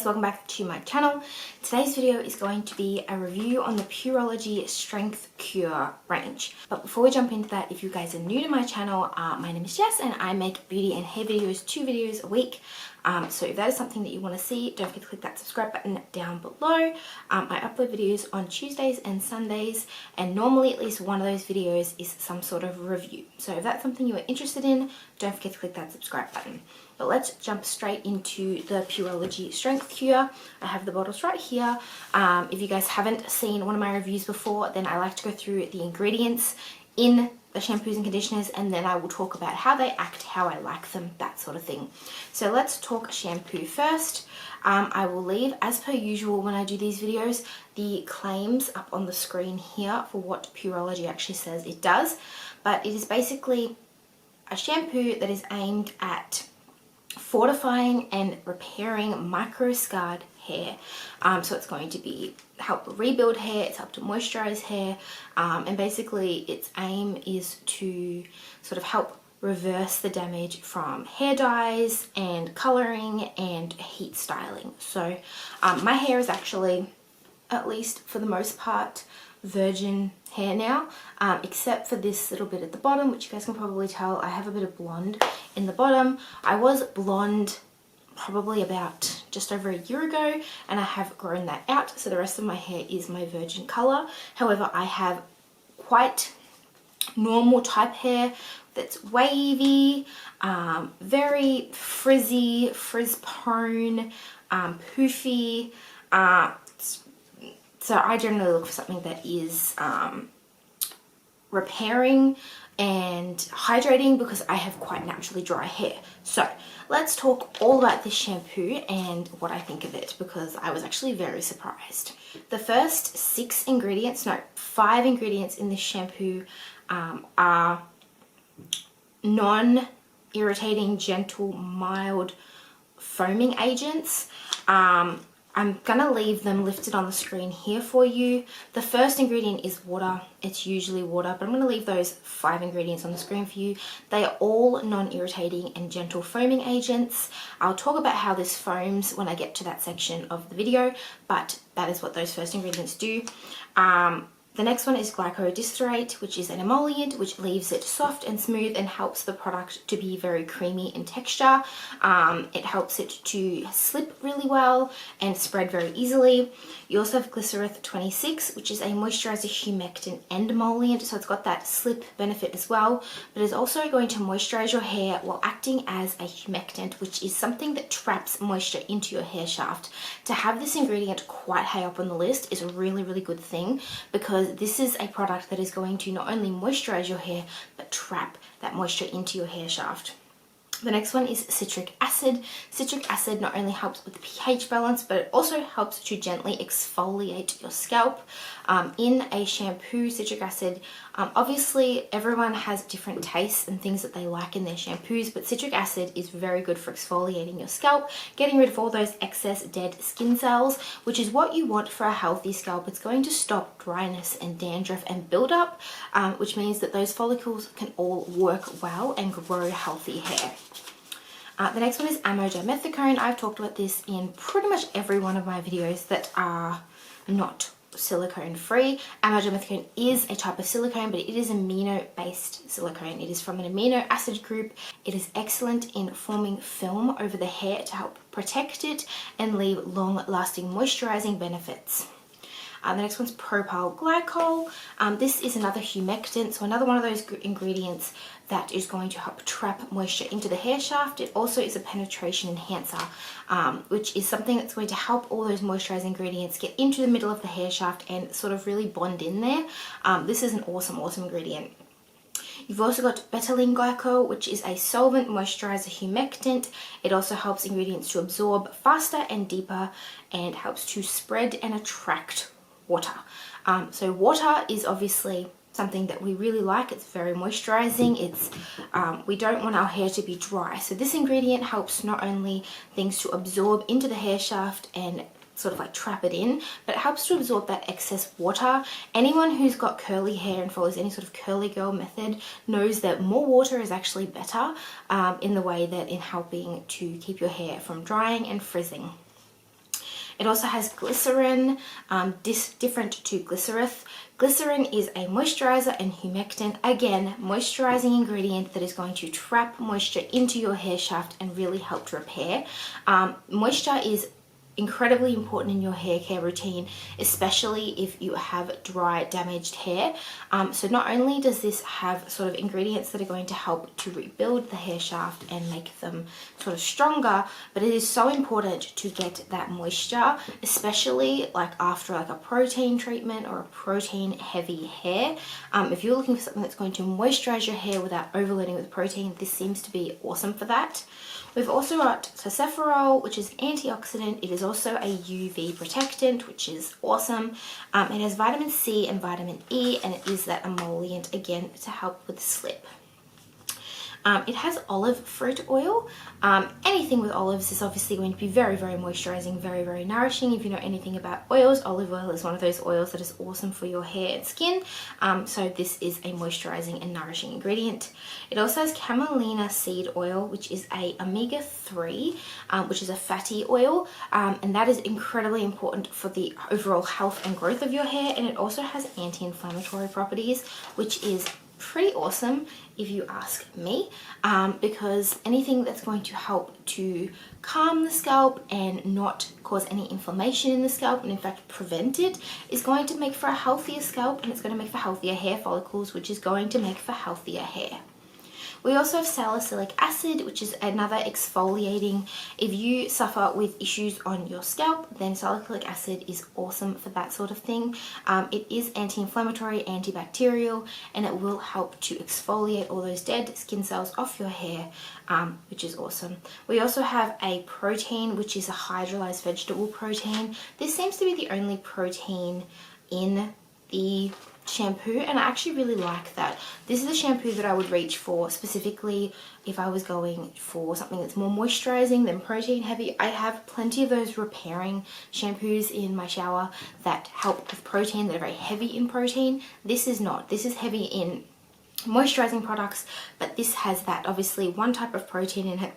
guys, welcome back to my channel. Today's video is going to be a review on the Pureology Strength Cure range. But before we jump into that, if you guys are new to my channel, my name is Jess and I make beauty and hair videos, 2 videos a week. So if that is something that you want to see, don't forget to click that subscribe button down below. I upload videos on Tuesdays and Sundays, and normally at least one of those videos is some sort of review. So if that's something you are interested in, don't forget to click that subscribe button. But let's jump straight into the Pureology Strength Cure. I have the bottles right here. If you guys haven't seen one of my reviews before, then I like to go through the ingredients in the shampoos and conditioners, and then I will talk about how they act, how I like them, that sort of thing. So let's talk shampoo first. I will leave, as per usual when I do these videos, the claims up on the screen here for what Pureology actually says it does. But it is basically a shampoo that is aimed at fortifying and repairing micro-scarred hair. So it's going to be help rebuild hair, it's help to moisturize hair, and basically its aim is to sort of help reverse the damage from hair dyes and coloring and heat styling. So my hair is actually, at least for the most part, virgin hair now, except for this little bit at the bottom, which you guys can probably tell I have a bit of blonde in the bottom. I was blonde probably about just over a year ago, and I have grown that out, so the rest of my hair is my virgin color. However, I have quite normal type hair that's wavy, very frizzy, frizz prone, poofy. So I generally look for something that is repairing and hydrating because I have quite naturally dry hair. So let's talk all about this shampoo and what I think of it, because I was actually very surprised. The first 5 ingredients in this shampoo are non-irritating, gentle, mild foaming agents. I'm gonna leave them lifted on the screen here for you. The first ingredient is water. It's usually water, but I'm gonna leave those 5 ingredients on the screen for you. They are all non-irritating and gentle foaming agents. I'll talk about how this foams when I get to that section of the video, but that is what those first ingredients do. The next one is glycodistyrate, which is an emollient, which leaves it soft and smooth and helps the product to be very creamy in texture. It helps it to slip really well and spread very easily. You also have glycerith 26, which is a moisturizer, humectant and emollient, so it's got that slip benefit as well, but it's also going to moisturize your hair while acting as a humectant, which is something that traps moisture into your hair shaft. To have this ingredient quite high up on the list is a really, really good thing, because this is a product that is going to not only moisturize your hair but trap that moisture into your hair shaft. The next one is citric acid. Citric acid not only helps with the pH balance, but it also helps to gently exfoliate your scalp. In a shampoo, citric acid, obviously everyone has different tastes and things that they like in their shampoos, but citric acid is very good for exfoliating your scalp, getting rid of all those excess dead skin cells, which is what you want for a healthy scalp. It's going to stop dryness and dandruff and buildup, which means that those follicles can all work well and grow healthy hair. The next one is MsJessLouise. I've talked about this in pretty much every one of my videos that are not silicone free. MsJessLouise is a type of silicone, but it is amino based silicone. It is from an amino acid group. It is excellent in forming film over the hair to help protect it and leave long lasting moisturizing benefits. The next one's propyl glycol. This is another humectant, so another one of those ingredients that is going to help trap moisture into the hair shaft. It also is a penetration enhancer, which is something that's going to help all those moisturizing ingredients get into the middle of the hair shaft and sort of really bond in there. This is an awesome, awesome ingredient. You've also got betaline glycol, which is a solvent moisturizer humectant. It also helps ingredients to absorb faster and deeper and helps to spread and attract water. So water is obviously something that we really like. It's very moisturizing. It's we don't want our hair to be dry, so this ingredient helps not only things to absorb into the hair shaft and sort of like trap it in, but it helps to absorb that excess water. Anyone who's got curly hair and follows any sort of curly girl method knows that more water is actually better in the way that in helping to keep your hair from drying and frizzing. It also has glycerin, different to glycerith. Glycerin is a moisturizer and humectant, again, moisturizing ingredient that is going to trap moisture into your hair shaft and really help to repair. Moisture is incredibly important in your hair care routine, especially if you have dry, damaged hair. So not only does this have sort of ingredients that are going to help to rebuild the hair shaft and make them sort of stronger, but it is so important to get that moisture, especially like after like a protein treatment or a protein heavy hair. If you're looking for something that's going to moisturize your hair without overloading with protein, this seems to be awesome for that. We've also got tocopherol, which is antioxidant. It is also a UV protectant, which is awesome. It has vitamin C and vitamin E, and it is that emollient, again, to help with slip. It has olive fruit oil. Anything with olives is obviously going to be very, very moisturizing, very, very nourishing. If you know anything about oils, olive oil is one of those oils that is awesome for your hair and skin. So this is a moisturizing and nourishing ingredient. It also has camelina seed oil, which is a omega-3, which is a fatty oil, and that is incredibly important for the overall health and growth of your hair. And it also has anti-inflammatory properties, which is pretty awesome if you ask me, because anything that's going to help to calm the scalp and not cause any inflammation in the scalp, and in fact prevent it, is going to make for a healthier scalp, and it's going to make for healthier hair follicles, which is going to make for healthier hair. We also have salicylic acid, which is another exfoliating. If you suffer with issues on your scalp, then salicylic acid is awesome for that sort of thing. It is anti-inflammatory, antibacterial, and it will help to exfoliate all those dead skin cells off your hair, which is awesome. We also have a protein, which is a hydrolyzed vegetable protein. This seems to be the only protein in the shampoo, and I actually really like that. This is a shampoo that I would reach for specifically if I was going for something that's more moisturizing than protein heavy. I have plenty of those repairing shampoos in my shower that help with protein, that are very heavy in protein. This is not. This is heavy in moisturizing products, but this has that obviously one type of protein in it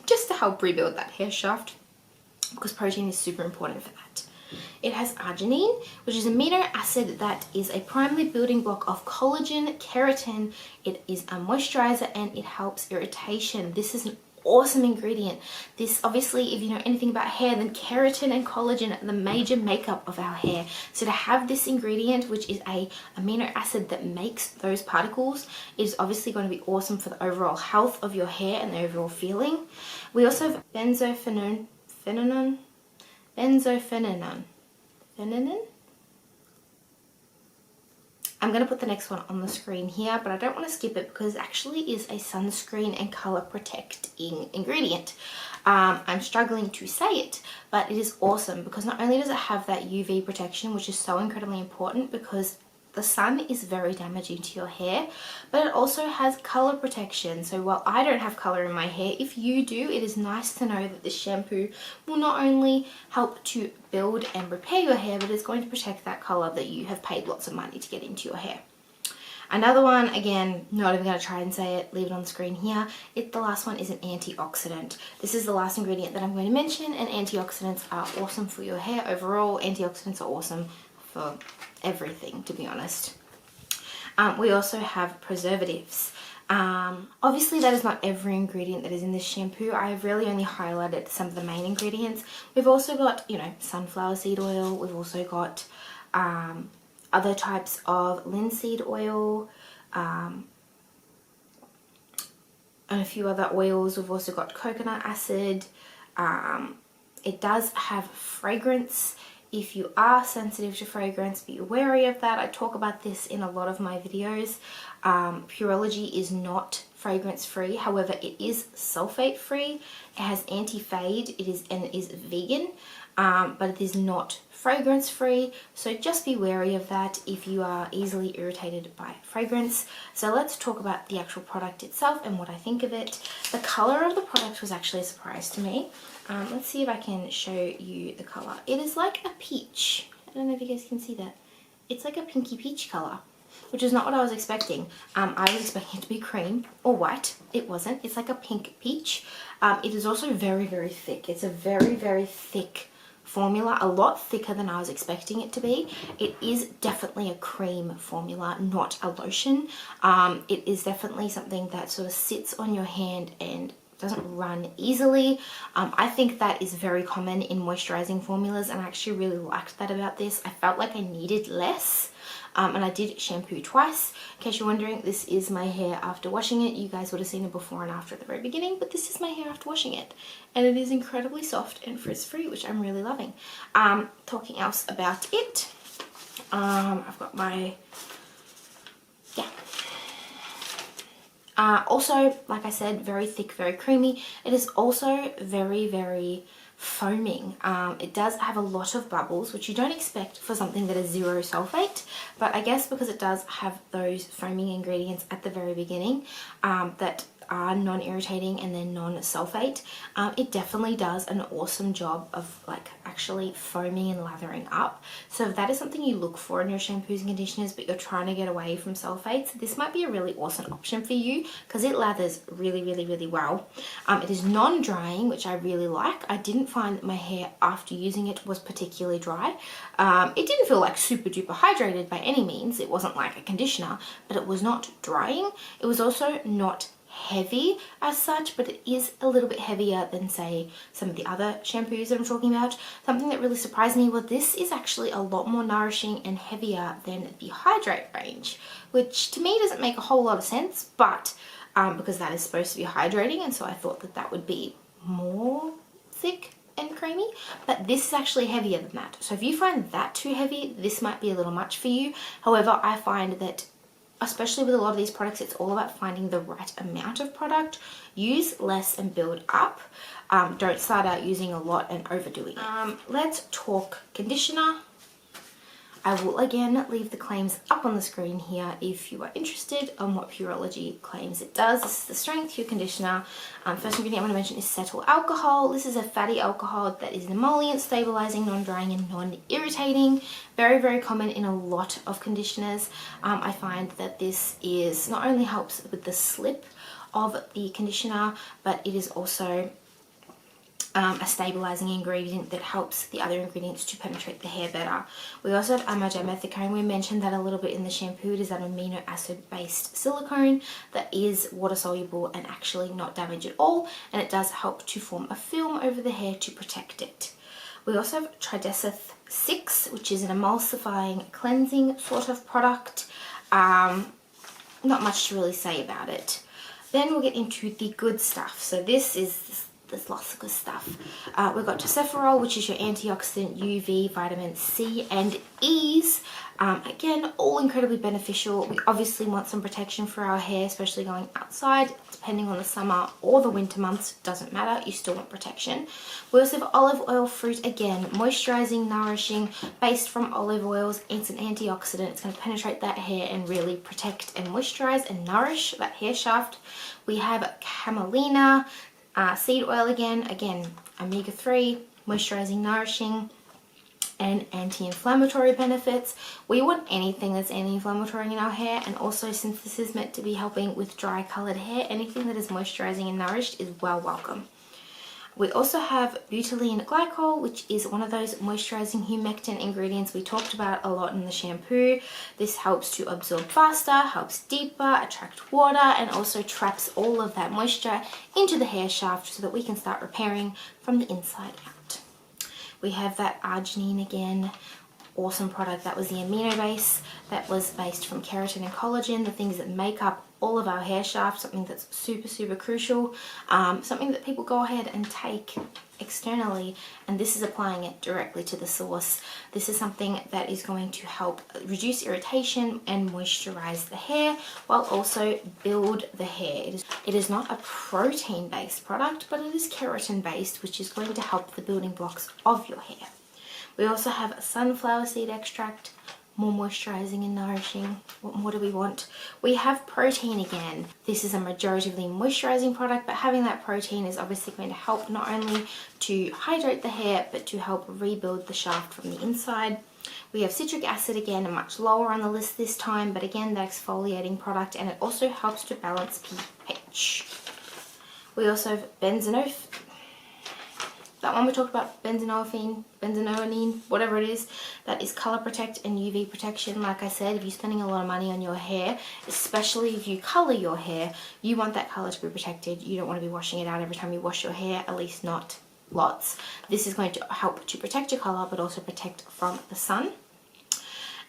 just to help rebuild that hair shaft, because protein is super important for that. It has arginine, which is an amino acid that is a primary building block of collagen, keratin. It is a moisturizer and it helps irritation. This is an awesome ingredient. This, obviously, if you know anything about hair, then keratin and collagen are the major makeup of our hair. So to have this ingredient, which is a amino acid that makes those particles, is obviously going to be awesome for the overall health of your hair and the overall feeling. We also have benzophenone. I'm going to put the next one on the screen here, but I don't want to skip it because it actually is a sunscreen and color protecting ingredient. I'm struggling to say it, but it is awesome because not only does it have that UV protection, which is so incredibly important because the sun is very damaging to your hair, but it also has color protection. So while I don't have color in my hair, if you do, it is nice to know that this shampoo will not only help to build and repair your hair, but it's going to protect that color that you have paid lots of money to get into your hair. Another one, again, not even going to try and say it, leave it on the screen here. The last one is an antioxidant. This is the last ingredient that I'm going to mention, and antioxidants are awesome for your hair overall. Antioxidants are awesome for everything, to be honest. We also have preservatives. Obviously that is not every ingredient that is in this shampoo. I have really only highlighted some of the main ingredients. We've also got, you know, sunflower seed oil. We've also got other types of linseed oil, and a few other oils. We've also got coconut acid. It does have fragrance. If you are sensitive to fragrance, be wary of that. I talk about this in a lot of my videos. Pureology is not fragrance free, however it is sulfate free. It has anti-fade, it is vegan, but it is not fragrance free, so just be wary of that if you are easily irritated by fragrance. So let's talk about the actual product itself and what I think of it. The color of the product was actually a surprise to me. Let's see if I can show you the color. It is like a peach. I don't know if you guys can see that. It's like a pinky peach color, which is not what I was expecting. I was expecting it to be cream or white. It wasn't. It's like a pink peach. It is also very, very thick. It's a very, very thick formula, a lot thicker than I was expecting it to be. It is definitely a cream formula, not a lotion. It is definitely something that sort of sits on your hand and doesn't run easily. I think that is very common in moisturizing formulas, and I actually really liked that about this. I felt like I needed less. And I did shampoo twice. In case you're wondering, this is my hair after washing it. You guys would have seen it before and after at the very beginning, but this is my hair after washing it. And it is incredibly soft and frizz-free, which I'm really loving. Talking else about it, I've got my, also, like I said, very thick, very creamy. It is also very, very foaming. It does have a lot of bubbles, which you don't expect for something that is zero sulfate, but I guess because it does have those foaming ingredients at the very beginning that are non-irritating and then non-sulfate, it definitely does an awesome job of like actually foaming and lathering up. So if that is something you look for in your shampoos and conditioners, but you're trying to get away from sulfates, this might be a really awesome option for you because it lathers really, really, really well. It is non-drying, which I really like. I didn't find that my hair after using it was particularly dry. It didn't feel like super duper hydrated by any means. It wasn't like a conditioner, but it was not drying. It was also not heavy as such, but it is a little bit heavier than say some of the other shampoos that I'm talking about. Something that really surprised me was this is actually a lot more nourishing and heavier than the Hydrate range, which to me doesn't make a whole lot of sense, but because that is supposed to be hydrating, and so I thought that that would be more thick and creamy, but this is actually heavier than that. So if you find that too heavy, this might be a little much for you. However, I find that especially with a lot of these products, it's all about finding the right amount of product. Use less and build up. Don't start out using a lot and overdoing it. Let's talk conditioner. I will again leave the claims up on the screen here if you are interested on what Pureology claims it does. This is the strength pure conditioner. First ingredient I'm going to mention is cetyl alcohol. This is a fatty alcohol that is an emollient, stabilizing, non-drying and non-irritating. Very, very common in a lot of conditioners. I find that this is not only helps with the slip of the conditioner, but it is also a stabilizing ingredient that helps the other ingredients to penetrate the hair better. We also have dimethicone. We mentioned that a little bit in the shampoo. It is an amino acid based silicone that is water soluble and actually not damage at all, and it does help to form a film over the hair to protect it. We also have Trideceth 6, which is an emulsifying cleansing sort of product. Not much to really say about it. Then we'll get into the good stuff. So there's lots of good stuff. We've got tocopherol, which is your antioxidant, UV, vitamin C and E's. Again, all incredibly beneficial. We obviously want some protection for our hair, especially going outside, depending on the summer or the winter months, doesn't matter, you still want protection. We also have olive oil fruit, again, moisturizing, nourishing, based from olive oils. It's an antioxidant. It's going to penetrate that hair and really protect and moisturize and nourish that hair shaft. We have camelina, seed oil again, omega-3, moisturizing, nourishing, and anti-inflammatory benefits. We want anything that's anti-inflammatory in our hair, and also since this is meant to be helping with dry colored hair, anything that is moisturizing and nourished is well welcome. We also have butylene glycol, which is one of those moisturizing humectant ingredients we talked about a lot in the shampoo. This helps to absorb faster, helps deeper, attract water, and also traps all of that moisture into the hair shaft so that we can start repairing from the inside out. We have that arginine again. Awesome product. That was the amino base that was based from keratin and collagen, the things that make up all of our hair shaft, something that's super, super crucial, something that people go ahead and take externally, and this is applying it directly to the source. This is something that is going to help reduce irritation and moisturize the hair while also build the hair. It is not a protein based product, but it is keratin based, which is going to help the building blocks of your hair. We also have sunflower seed extract, more moisturizing and nourishing. What more do we want? We have protein again. This is a majoritively moisturizing product, but having that protein is obviously going to help not only to hydrate the hair, but to help rebuild the shaft from the inside. We have citric acid again, much lower on the list this time, but again, that exfoliating product, and it also helps to balance pH. We also have benzoate. that one we talked about, benzonoline, whatever it is, that is color protect and UV protection. Like I said, if you're spending a lot of money on your hair, especially if you color your hair, you want that color to be protected. You don't want to be washing it out every time you wash your hair, at least not lots. This is going to help to protect your color, but also protect from the sun.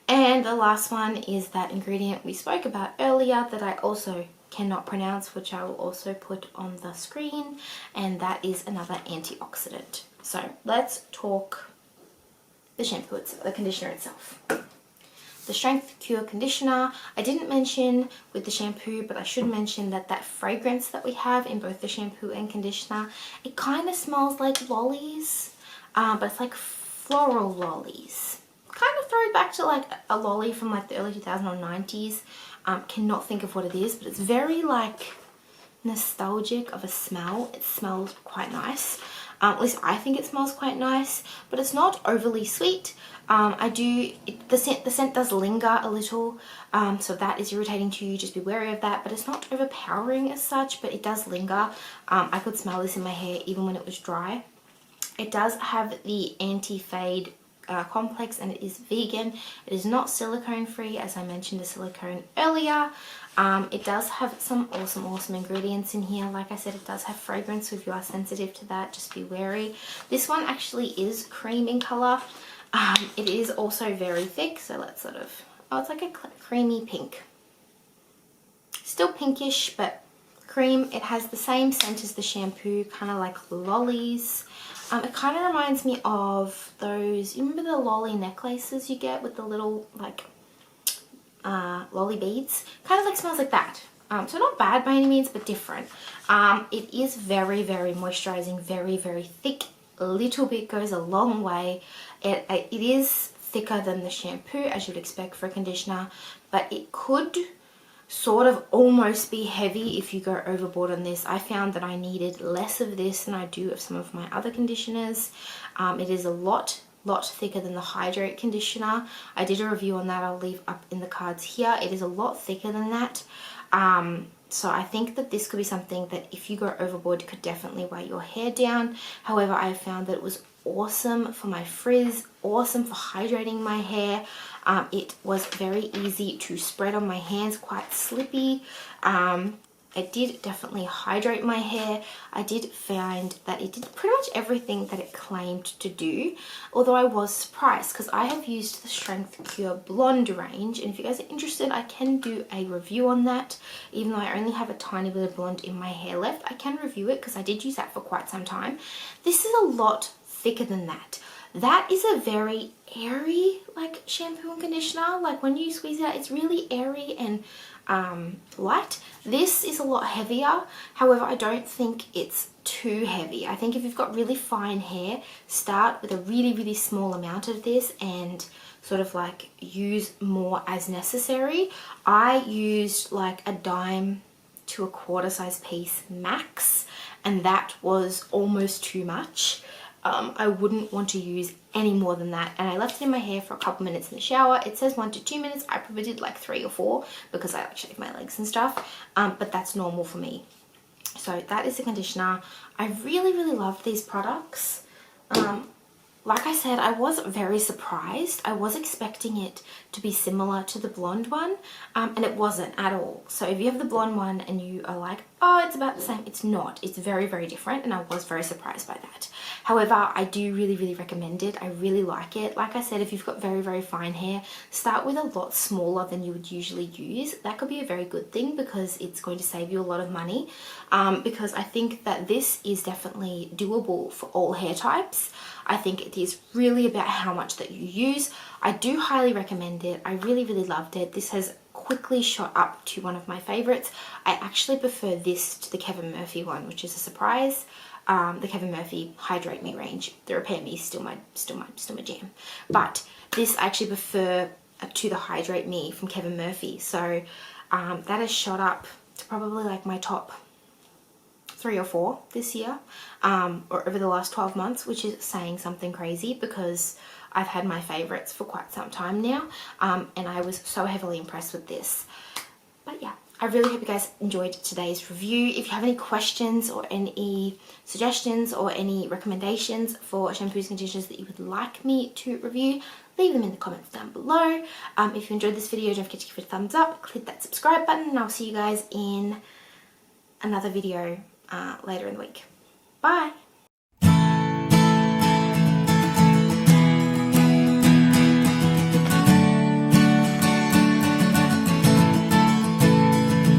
And the last one is that ingredient we spoke about earlier that I also cannot pronounce, which I will also put on the screen, and that is another antioxidant. So let's talk the shampoo itself, the conditioner itself. The Strength Cure Conditioner, I didn't mention with the shampoo, but I should mention that that fragrance that we have in both the shampoo and conditioner, it kind of smells like lollies, but it's like floral lollies. Kind of throws back to like a lolly from like the early 2000s or 90s. Cannot think of what it is, but it's very like nostalgic of a smell. It smells quite nice. At least I think it smells quite nice, but it's not overly sweet. The scent does linger a little, so if that is irritating to you, just be wary of that, but it's not overpowering as such, but it does linger. I could smell this in my hair even when it was dry. It does have the anti-fade complex, and it is vegan. It is not silicone free, as I mentioned the silicone earlier. It does have some awesome ingredients in here. Like I said, it does have fragrance, so if you are sensitive to that, just be wary. This one actually is cream in color. It is also very thick, so let's sort of, oh, it's like a creamy pink. Still pinkish, but cream. It has the same scent as the shampoo, kind of like lollies. It kind of reminds me of those, you remember the lolly necklaces you get with the little like lolly beads? Kind of like smells like that. So not bad by any means, but different. It is very moisturizing, very thick. A little bit goes a long way. It is thicker than the shampoo, as you'd expect for a conditioner, but it could sort of almost be heavy if you go overboard on this. I found that I needed less of this than I do of some of my other conditioners. It is a lot thicker than the Hydrate conditioner. I did a review on that, I'll leave up in the cards here. It is a lot thicker than that. So I think that this could be something that if you go overboard could definitely weigh your hair down. However, I found that it was awesome for my frizz, awesome for hydrating my hair. It was very easy to spread on my hands, quite slippy. It did definitely hydrate my hair. I did find that it did pretty much everything that it claimed to do, although I was surprised because I have used the Strength Cure Blonde range, and if you guys are interested, I can do a review on that. Even though I only have a tiny bit of blonde in my hair left, I can review it because I did use that for quite some time. This is a lot thicker than that. That is a very airy like shampoo and conditioner. Like when you squeeze it out, it's really airy and light. This is a lot heavier. However, I don't think it's too heavy. I think if you've got really fine hair, start with a really small amount of this and sort of like use more as necessary. I used like a dime to a quarter size piece max, and that was almost too much. I wouldn't want to use any more than that, and I left it in my hair for a couple minutes in the shower. It says 1 to 2 minutes. I probably did like 3 or 4 because I like shave my legs and stuff, but that's normal for me. So that is the conditioner. I really love these products. Like I said, I was very surprised. I was expecting it to be similar to the blonde one, and it wasn't at all. So if you have the blonde one and you are like, oh, it's about the same, it's not. It's very different, and I was very surprised by that. However, I do really recommend it. I really like it. Like I said, if you've got very fine hair, start with a lot smaller than you would usually use. That could be a very good thing because it's going to save you a lot of money, because I think that this is definitely doable for all hair types. I think it is really about how much that you use. I do highly recommend it. I really loved it. This has quickly shot up to one of my favorites. I actually prefer this to the Kevin Murphy one, which is a surprise. The Kevin Murphy Hydrate Me range. The Repair Me is still my jam. But this I actually prefer to the Hydrate Me from Kevin Murphy. So that has shot up to probably like my top 3 or 4 this year, or over the last 12 months, which is saying something crazy because I've had my favorites for quite some time now, and I was so heavily impressed with this. But yeah, I really hope you guys enjoyed today's review. If you have any questions or any suggestions or any recommendations for shampoos and conditioners that you would like me to review, leave them in the comments down below. If you enjoyed this video, don't forget to give it a thumbs up, click that subscribe button, and I'll see you guys in another video later in the week. Bye!